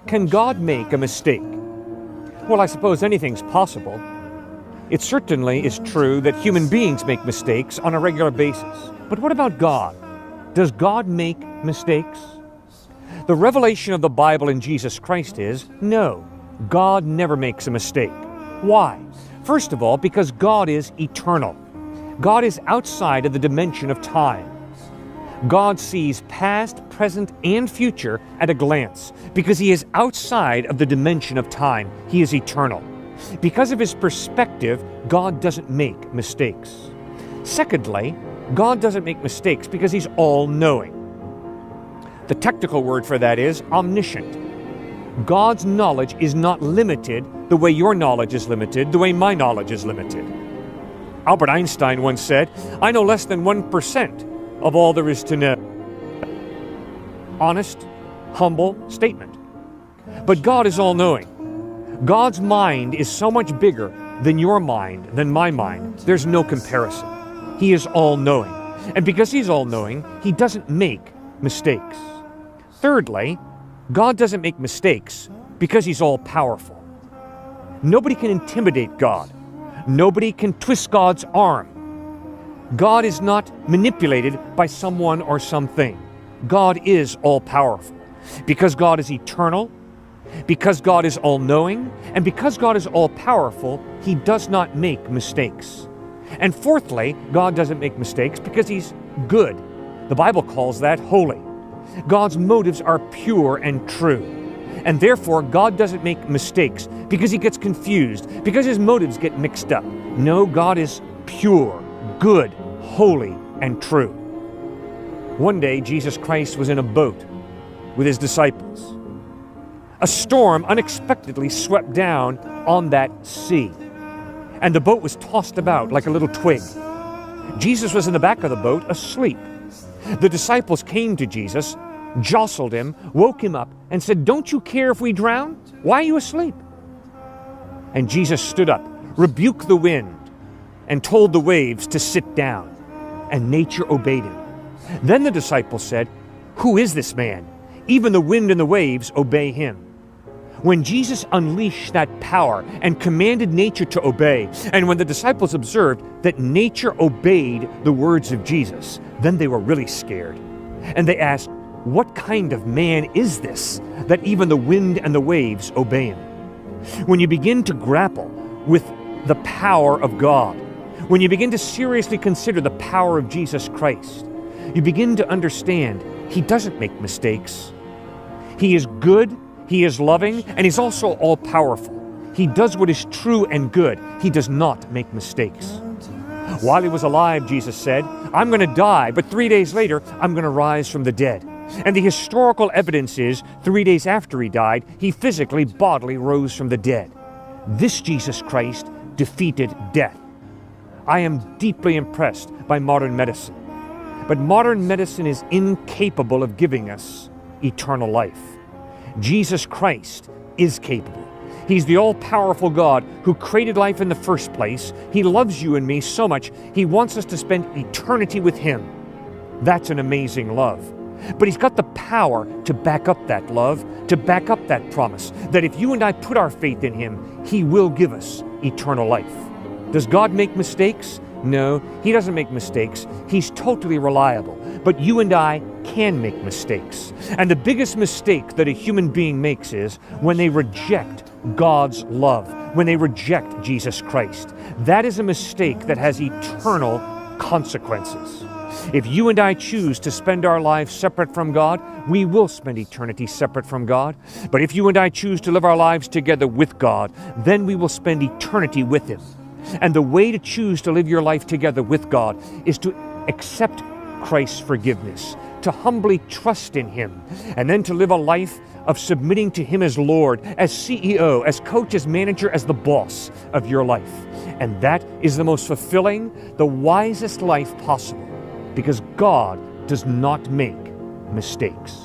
Can God make a mistake? Well, I suppose anything's possible. It certainly is true that human beings make mistakes on a regular basis. But what about God? Does God make mistakes? The revelation of the Bible in Jesus Christ is, no, God never makes a mistake. Why? First of all, because God is eternal. God is outside of the dimension of time. God sees past, present, and future at a glance because He is outside of the dimension of time. He is eternal. Because of His perspective, God doesn't make mistakes. Secondly, God doesn't make mistakes because He's all-knowing. The technical word for that is omniscient. God's knowledge is not limited the way your knowledge is limited, the way my knowledge is limited. Albert Einstein once said, "I know less than 1% of all there is to know." Honest, humble statement. But God is all-knowing. God's mind is so much bigger than your mind, than my mind. There's no comparison. He is all-knowing. And because He's all-knowing, He doesn't make mistakes. Thirdly, God doesn't make mistakes because He's all-powerful. Nobody can intimidate God. Nobody can twist God's arm. God is not manipulated by someone or something. God is all-powerful. Because God is eternal, because God is all-knowing, and because God is all-powerful, He does not make mistakes. And fourthly, God doesn't make mistakes because He's good. The Bible calls that holy. God's motives are pure and true. And therefore, God doesn't make mistakes because He gets confused, because His motives get mixed up. No, God is pure, good, holy, and true. One day, Jesus Christ was in a boat with His disciples. A storm unexpectedly swept down on that sea, and the boat was tossed about like a little twig. Jesus was in the back of the boat, asleep. The disciples came to Jesus, jostled Him, woke Him up, and said, "Don't you care if we drown? Why are you asleep?" And Jesus stood up, rebuked the wind, and told the waves to sit down, and nature obeyed Him. Then the disciples said, "Who is this man? Even the wind and the waves obey Him." When Jesus unleashed that power and commanded nature to obey, and when the disciples observed that nature obeyed the words of Jesus, then they were really scared. And they asked, "What kind of man is this, that even the wind and the waves obey Him?" When you begin to grapple with the power of God, when you begin to seriously consider the power of Jesus Christ, you begin to understand He doesn't make mistakes. He is good, He is loving, and He's also all-powerful. He does what is true and good. He does not make mistakes. While He was alive, Jesus said, "I'm going to die, but 3 days later, I'm going to rise from the dead." And the historical evidence is, 3 days after He died, He physically, bodily rose from the dead. This Jesus Christ defeated death. I am deeply impressed by modern medicine. But modern medicine is incapable of giving us eternal life. Jesus Christ is capable. He's the all-powerful God who created life in the first place. He loves you and me so much, He wants us to spend eternity with Him. That's an amazing love. But He's got the power to back up that love, to back up that promise, that if you and I put our faith in Him, He will give us eternal life. Does God make mistakes? No, He doesn't make mistakes. He's totally reliable. But you and I can make mistakes. And the biggest mistake that a human being makes is when they reject God's love, when they reject Jesus Christ. That is a mistake that has eternal consequences. If you and I choose to spend our lives separate from God, we will spend eternity separate from God. But if you and I choose to live our lives together with God, then we will spend eternity with Him. And the way to choose to live your life together with God is to accept Christ's forgiveness, to humbly trust in Him, and then to live a life of submitting to Him as Lord, as CEO, as coach, as manager, as the boss of your life. And that is the most fulfilling, the wisest life possible, because God does not make mistakes.